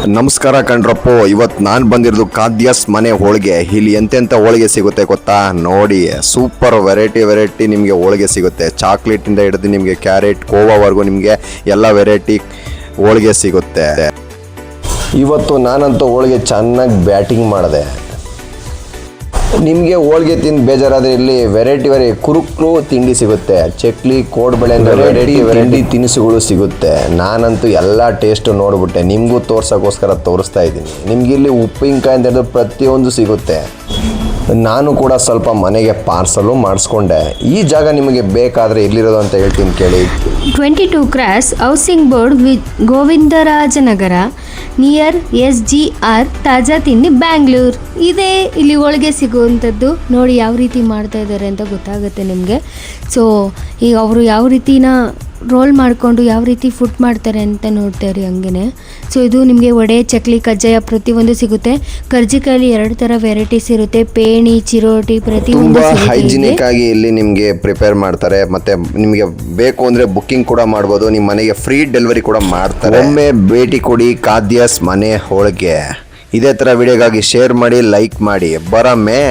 ನಮಸ್ಕಾರ ಕಣ್ರಪ್ಪು. ಇವತ್ತು ನಾನು ಬಂದಿರೋದು ಖಾದ್ಯಸ್ ಮನೆ ಹೋಳಿಗೆ. ಇಲ್ಲಿ ಎಂತೆಂಥ ಹೋಳಿಗೆ ಸಿಗುತ್ತೆ ಗೊತ್ತಾ? ನೋಡಿ, ಸೂಪರ್ ವೆರೈಟಿ ನಿಮಗೆ ಹೋಳಿಗೆ ಸಿಗುತ್ತೆ. ಚಾಕ್ಲೇಟಿಂದ ಹಿಡಿದು ನಿಮಗೆ ಕ್ಯಾರೆಟ್ ಕೋವಾವರೆಗೂ ನಿಮಗೆ ಎಲ್ಲ ವೆರೈಟಿ ಹೋಳಿಗೆ ಸಿಗುತ್ತೆ. ಇವತ್ತು ನಾನಂತೂ ಹೋಳಿಗೆ ಚೆನ್ನಾಗಿ ಬ್ಯಾಟಿಂಗ್ ಮಾಡಿದೆ. ನಿಮಗೆ ಹೋಳಿಗೆ ತಿಂದು ಬೇಜಾರಾದರೆ ಇಲ್ಲಿ ವೆರೈಟಿ ಕುರುಕ್ಲು ತಿಂಡಿ ಸಿಗುತ್ತೆ. ಚಕ್ಲಿ, ಕೋಡ್ಬಳೆ ಅಂದರೆ ವೆರೈಟಿ ತಿನಿಸುಗಳು ಸಿಗುತ್ತೆ. ನಾನಂತೂ ಎಲ್ಲ ಟೇಸ್ಟು ನೋಡಿಬಿಟ್ಟೆ, ನಿಮಗೂ ತೋರ್ಸೋಕ್ಕೋಸ್ಕರ ತೋರಿಸ್ತಾ ಇದ್ದೀನಿ. ನಿಮ್ಗೆ ಇಲ್ಲಿ ಉಪ್ಪಿನಕಾಯಿ ಅಂತ ಹೇಳಿದ್ರೆ ಪ್ರತಿಯೊಂದು ಸಿಗುತ್ತೆ. ನಾನು ಕೂಡ ಸ್ವಲ್ಪ ಮನೆಗೆ ಪಾರ್ಸಲು ಮಾಡಿಸ್ಕೊಂಡೆ. ಈ ಜಾಗ ನಿಮಗೆ ಬೇಕಾದರೆ ಎಲ್ಲಿರೋದು ಅಂತ ಹೇಳ್ತೀನಿ ಕೇಳಿ. 22 cross housing board Govindarajanagar near SGR ತಾಜಾ ತಿಂಡಿ ಬ್ಯಾಂಗ್ಳೂರ್ ಇದೆ. ಇಲ್ಲಿ ಹೋಳಿಗೆ ಸಿಗುವಂಥದ್ದು ನೋಡಿ ಯಾವ ರೀತಿ ಮಾಡ್ತಾ ಇದ್ದಾರೆ ಅಂತ ಗೊತ್ತಾಗುತ್ತೆ ನಿಮಗೆ. ಸೊ ಈಗ ಅವರು ಯಾವ ರೀತಿನ ರೋಲ್ ಮಾಡಿಕೊಂಡು ಯಾವ ರೀತಿ ಫುಡ್ ಮಾಡ್ತಾರೆ ಅಂತ ನೋಡ್ತಾರೆ ಹಂಗೆ. ಸೊ ಇದು ನಿಮಗೆ ವಡೆ, ಚಕ್ಲಿ, ಕಜ್ಜಾಯ ಪ್ರತಿಯೊಂದು ಸಿಗುತ್ತೆ. ಕರ್ಜಿಕಾಯಲ್ಲಿ 2 ಥರ ವೆರೈಟೀಸ್ ಇರುತ್ತೆ. ಪೇಣಿ, ಚಿರೋಟಿ ಪ್ರತಿಯೊಂದು ಹೈಜಿನಿಕ್ ಆಗಿ ಇಲ್ಲಿ ನಿಮಗೆ ಪ್ರಿಪೇರ್ ಮಾಡ್ತಾರೆ. ಮತ್ತೆ ನಿಮಗೆ ಬೇಕು ಅಂದರೆ ಬುಕ್ಕಿಂಗ್ ಕೂಡ ಮಾಡ್ಬೋದು. ನಿಮ್ಮ ಮನೆಗೆ ಫ್ರೀ ಡೆಲಿವರಿ ಕೂಡ ಮಾಡ್ತಾರೆ. ಒಮ್ಮೆ ಭೇಟಿ ಕೊಡಿ ಖಾದ್ಯಸ್ ಮನೆ ಹೋಳಿಗೆ. ಇದೇ ಥರ ವಿಡಿಯೋಗಾಗಿ ಶೇರ್ ಮಾಡಿ, ಲೈಕ್ ಮಾಡಿ. ಬರಮ್ಮೆ.